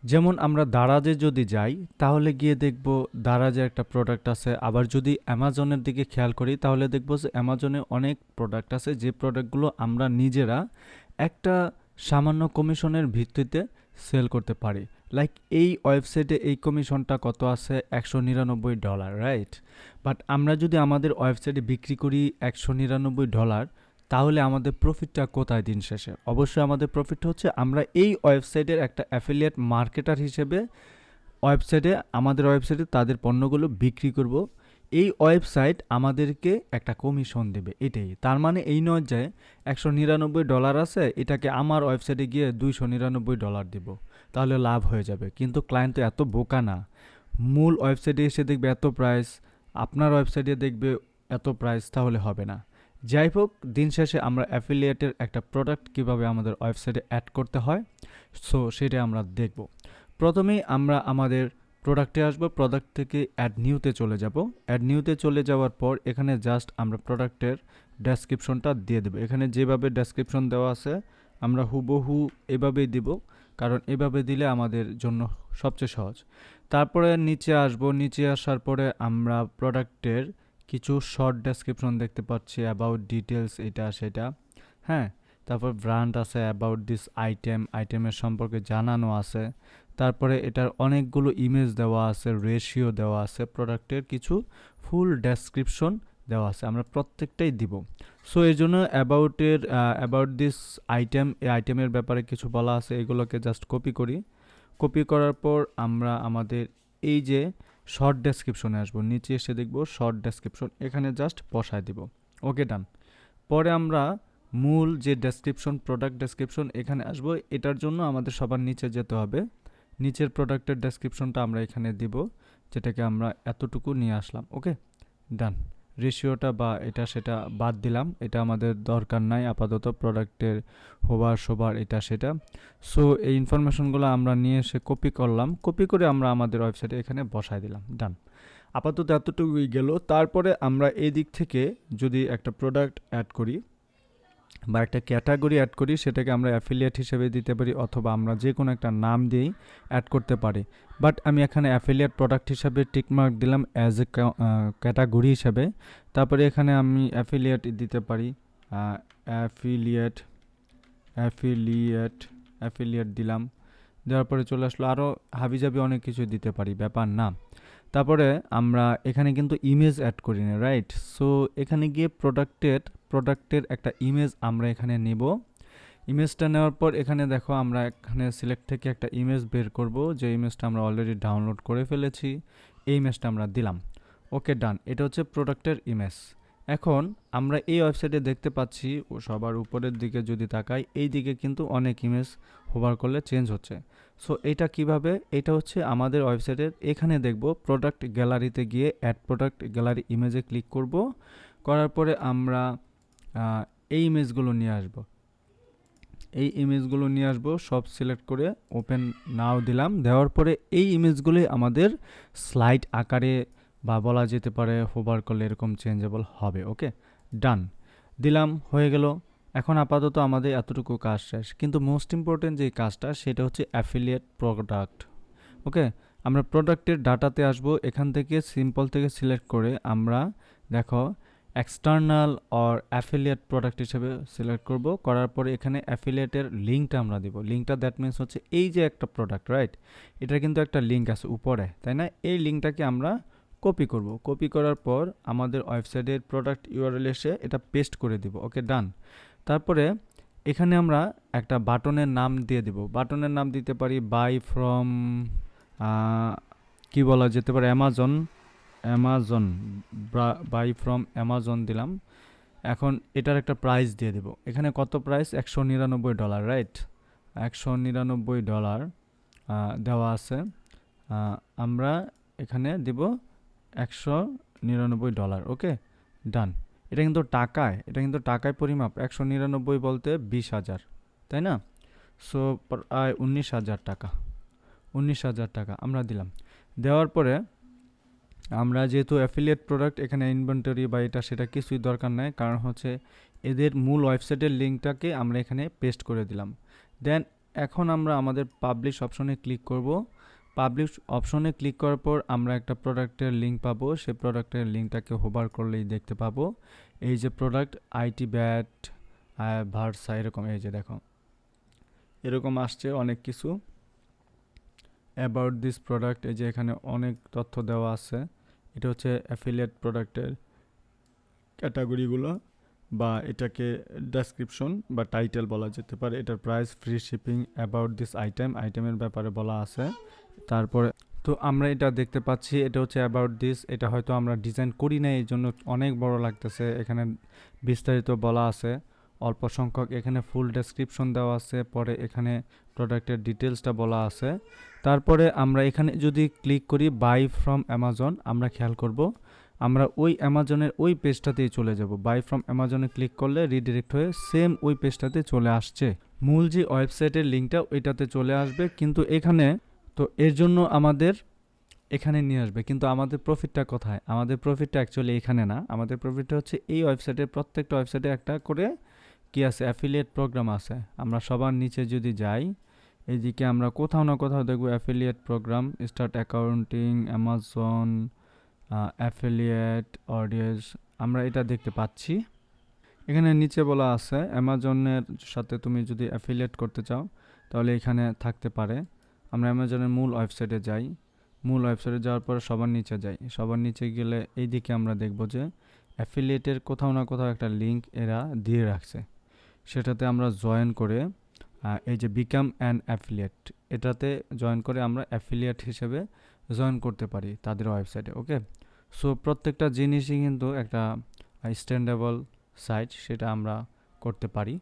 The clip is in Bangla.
যেমন আমরা দারাজে যদি যাই তাহলে গিয়ে দেখব দারাজে একটা প্রোডাক্ট আছে। আবার যদি অ্যামাজনের দিকে খেয়াল করি তাহলে দেখব যে অ্যামাজনে অনেক প্রোডাক্ট আছে যে প্রোডাক্টগুলো আমরা নিজেরা একটা সামান্য কমিশনের ভিত্তিতে সেল করতে পারি। লাইক এই ওয়েবসাইটে এই কমিশনটা কত আছে, $199, রাইট? বাট আমরা যদি আমাদের ওয়েবসাইটে বিক্রি করি $199, তাহলে আমাদের প্রফিটটা কোথায় দিন শেষে? অবশ্যই আমাদের প্রফিট হচ্ছে আমরা এই ওয়েবসাইটের একটা অ্যাফিলিয়েট মার্কেটার হিসেবে আমাদের ওয়েবসাইটে তাদের পণ্যগুলো বিক্রি করব। এই ওয়েবসাইট আমাদেরকে একটা কমিশন দেবে, এটাই। তার মানে এই নয় যে $199 আছে, এটাকে আমার ওয়েবসাইটে গিয়ে $299 দিব, তাহলে লাভ হয়ে যাবে। কিন্তু ক্লায়েন্ট তো এত বোকা না, মূল ওয়েবসাইটে এসে দেখবে এত প্রাইস, আপনার ওয়েবসাইটে দেখবে এত প্রাইস, তাহলে হবে না। যাই হোক, দিন শেষে আমরা অ্যাফিলিয়েটের একটা প্রোডাক্ট কিভাবে আমাদের ওয়েবসাইটে অ্যাড করতে হয়, সো সেটা আমরা দেখব। প্রথমেই আমরা আমাদের প্রোডাক্টে আসব, প্রোডাক্ট থেকে অ্যাড নিউতে চলে যাব। অ্যাড নিউতে চলে যাওয়ার পর এখানে জাস্ট আমরা প্রোডাক্টের ডেসক্রিপশনটা দিয়ে দেবো। এখানে যেভাবে ডেসক্রিপশন দেওয়া আছে আমরা হুবহু এভাবেই দিব, কারণ এভাবে দিলে আমাদের জন্য সবচেয়ে সহজ। তারপরে নিচে আসব, নিচে আসার পরে আমরা প্রোডাক্টের কিছু শর্ট ডেসক্রিপশন দেখতে পাচ্ছি, অ্যাবাউট ডিটেলস, এটা সেটা, হ্যাঁ। তারপর ব্র্যান্ড আছে, অ্যাবাউট দিস আইটেমের সম্পর্কে জানানো আছে। তারপরে এটার অনেকগুলো ইমেজ দেওয়া আছে, রেশিও দেওয়া আছে, প্রোডাক্টের কিছু ফুল ডেসক্রিপশন দেওয়া আছে, আমরা প্রত্যেকটাই দিব। সো এই জন্য অ্যাবাউট দিস এই আইটেমের ব্যাপারে কিছু বলা আছে, এগুলোকে জাস্ট কপি করি। কপি করার পর আমরা আমাদের এই যে শর্ট ডেসক্রিপশনে আসবো, নিচে এসে দেখবো শর্ট ডেসক্রিপশন, এখানে জাস্ট বসায় দিব। ওকে, ডান। পরে আমরা মূল যে ডেসক্রিপশন, প্রোডাক্ট ডেসক্রিপশন, এখানে আসবো। এটার জন্য আমাদের সবার নিচে যেতে হবে। নিচের প্রোডাক্টের ডেসক্রিপশনটা আমরা এখানে দিব, যেটাকে আমরা এতটুকু নিয়ে আসলাম। ওকে, ডান। রেশিওটা বা এটা সেটা বাদ দিলাম, এটা আমাদের দরকার নাই আপাতত, প্রোডাক্টের সবার এটা সেটা। সো এই ইনফরমেশনগুলো আমরা নিয়ে এসে কপি করলাম, কপি করে আমরা আমাদের ওয়েবসাইটে এখানে বসায় দিলাম, ডান। আপাতত এতটুকুই গেল। তারপরে আমরা এই দিক থেকে যদি একটা প্রোডাক্ট অ্যাড করি বা একটা ক্যাটাগরি অ্যাড করি, সেটাকে আমরা অ্যাফিলিয়েট হিসেবে দিতে পারি, অথবা আমরা যে কোনো একটা নাম দিয়েই অ্যাড করতে পারি। বাট আমি এখানে অ্যাফিলিয়েট প্রোডাক্ট হিসাবে টিকমার্ক দিলাম অ্যাজ এ ক্যাটাগরি হিসাবে। তারপরে এখানে আমি অ্যাফিলিয়েট দিতে পারি, অ্যাফিলিয়েট অ্যাফিলিয়েট অ্যাফিলিয়েট দিলাম। দেওয়ার পরে চলে আসলো, আরও হাবিজাবি অনেক কিছু দিতে পারি, ব্যাপার না। তারপরে আমরা এখানে কিন্তু ইমেজ অ্যাড করি না, রাইট? সো এখানে গিয়ে প্রোডাক্টের একটা ইমেজ আমরা এখানে নেব। ইমেজটা নেওয়ার পর এখানে দেখো আমরা এখানে সিলেক্ট থেকে একটা ইমেজ বের করব, যে ইমেজটা আমরা অলরেডি ডাউনলোড করে ফেলেছি। এই ইমেজটা আমরা দিলাম। ওকে, ডান। এটা হচ্ছে প্রোডাক্টের ইমেজ। এখন আমরা এই ওয়েবসাইটে দেখতে পাচ্ছি, ও সবার উপরের দিকে যদি তাকাই, এই দিকে কিন্তু অনেক ইমেজ হোভার করলে চেঞ্জ হচ্ছে। সো এটা কিভাবে? এটা হচ্ছে আমাদের ওয়েবসাইটের এখানে দেখব, প্রোডাক্ট গ্যালারিতে গিয়ে অ্যাড প্রোডাক্ট গ্যালারি ইমেজে ক্লিক করব। করার পরে আমরা এই ইমেজগুলো নিয়ে আসব, সব সিলেক্ট করে ওপেন নাও দিলাম। দেওয়ার পরে এই ইমেজগুলোই আমাদের স্লাইড আকারে বা বলা যেতে পারে হোভার করলে এরকম চেঞ্জেবল হবে। ওকে, ডান দিলাম, হয়ে গেল। এখন আপাতত আমাদের এতটুকু কাজ শেষ, কিন্তু মোস্ট ইম্পর্টেন্ট যে কাজটা, সেটা হচ্ছে অ্যাফিলিয়েট প্রোডাক্ট। ওকে, আমরা প্রোডাক্টের ডাটাতে আসব, এখান থেকে সিম্পল থেকে সিলেক্ট করে আমরা দেখো এক্সটার্নাল অর অ্যাফিলিয়েট প্রোডাক্ট হিসেবে সিলেক্ট করব। করার পরে এখানে অ্যাফিলিয়েটের লিঙ্কটা আমরা দিব। লিঙ্কটা দ্যাট মিনস হচ্ছে এই যে একটা প্রোডাক্ট, রাইট? এটা কিন্তু একটা লিঙ্ক আছে উপরে, তাই না? এই লিঙ্কটাকে আমরা কপি করব। কপি করার পর আমাদের ওয়েবসাইটের প্রোডাক্ট ইউআরএল এসে এটা পেস্ট করে দিব। ওকে, ডান। তারপরে এখানে আমরা একটা বাটনের নাম দিয়ে দিব। বাটনের নাম দিতে পারি বাই ফ্রম, কি বলা যেতে পারে, অ্যামাজন, বাই ফ্রম অ্যামাজন দিলাম। এখন এটার একটা প্রাইস দিয়ে দেব। এখানে কত প্রাইস? $199, রাইট? $199 দেওয়া আছে। আমরা এখানে দিব $199। ওকে, ডান। এটা কিন্তু টাকায় পরিমাপ। 199 বলতে 20,000, তাই না? সো প্রায় 19,000 টাকা আমরা দিলাম। দেওয়ার পরে আমরা যেহেতু অ্যাফিলিয়েট প্রোডাক্ট, এখানে ইনভেন্টরি বা এটা সেটা কিছুই দরকার নাই, কারণ হচ্ছে এদের মূল ওয়েবসাইটের লিঙ্কটাকে আমরা এখানে পেস্ট করে দিলাম। দেন এখন আমরা আমাদের পাবলিশ অপশনে ক্লিক করব। পাবলিশ অপশনে ক্লিক করার পর আমরা একটা প্রোডাক্টের লিঙ্ক পাবো। সেই প্রোডাক্টের লিঙ্কটাকে হোভার করলেই দেখতে পাবো এই যে প্রোডাক্ট আইটি ব্যাট ভার্সা এরকম, এই যে দেখো এরকম আসছে অনেক কিছু অ্যাবাউট দিস প্রোডাক্ট। এই যে এখানে অনেক তথ্য দেওয়া আছে। এটা হচ্ছে অ্যাফিলিয়েট প্রোডাক্টের ক্যাটাগরিগুলো, বা এটাকে ডেসক্রিপশন বা টাইটেল বলা যেতে পারে। এটার price, free shipping, about this আইটেমের ব্যাপারে বলা আছে। তারপরে তো আমরা এটা দেখতে পাচ্ছি, এটা হচ্ছে অ্যাবাউট দিস। এটা হয়তো আমরা ডিজাইন করি না, এই জন্য অনেক বড় লাগতেছে। এখানে বিস্তারিত বলা আছে অল্প সংখ্যক, এখানে ফুল ডেসক্রিপশন দেওয়া আছে, পরে এখানে প্রোডাক্টের ডিটেলসটা বলা আছে। তারপরে আমরা এখানে যদি ক্লিক করি বাই ফ্রম অ্যামাজন, আমরা খেয়াল করব আমরা ওই অ্যামাজনের ওই পেজটাতেই চলে যাব। বাই ফ্রম অ্যামাজনে ক্লিক করলে রিডিরেক্ট হয়ে সেম ওই পেজটাতে চলে আসছে। মূল যে ওয়েবসাইটের লিঙ্কটা ওইটাতে চলে আসবে, কিন্তু এখানে তো এর জন্য আমাদের এখানে নিয়ে আসবে, কিন্তু আমাদের প্রফিটটা কোথায়? আমাদের প্রফিটটা অ্যাকচুয়ালি এখানে না, আমাদের প্রফিটটা হচ্ছে এই ওয়েবসাইটের প্রত্যেকটা ওয়েবসাইটে একটা করে কি আছে, অ্যাফিলিয়েট প্রোগ্রাম আছে। আমরা সবার নিচে যদি যাই, এইদিকে আমরা কোথাও না কোথাও দেখবো affiliate programme, start accounting, Amazon affiliate audience, আমরা এটা দেখতে পাচ্ছি। এখানে নিচে বলা আছে অ্যামাজনের সাথে তুমি যদি অ্যাফিলিয়েট করতে চাও তাহলে এখানে থাকতে পারে। আমরা অ্যামাজনের মূল ওয়েবসাইটে যাই, মূল ওয়েবসাইটে যাওয়ার পরে সবার নিচে যাই। সবার নিচে গেলে এইদিকে আমরা দেখব যে অ্যাফিলিয়েটের কোথাও না কোথাও একটা লিঙ্ক এরা দিয়ে রাখছে। সেটাতে আমরা জয়েন করে এই যে বিকাম অ্যান অ্যাফিলিয়েট, এটাতে জয়েন করে আমরা অ্যাফিলিয়েট হিসেবে জয়েন করতে পারি তাদের ওয়েবসাইটে। ওকে, সো প্রত্যেকটা জিনিসই কিন্তু একটা স্ট্যান্ডেবল সাইট, সেটা আমরা করতে পারি।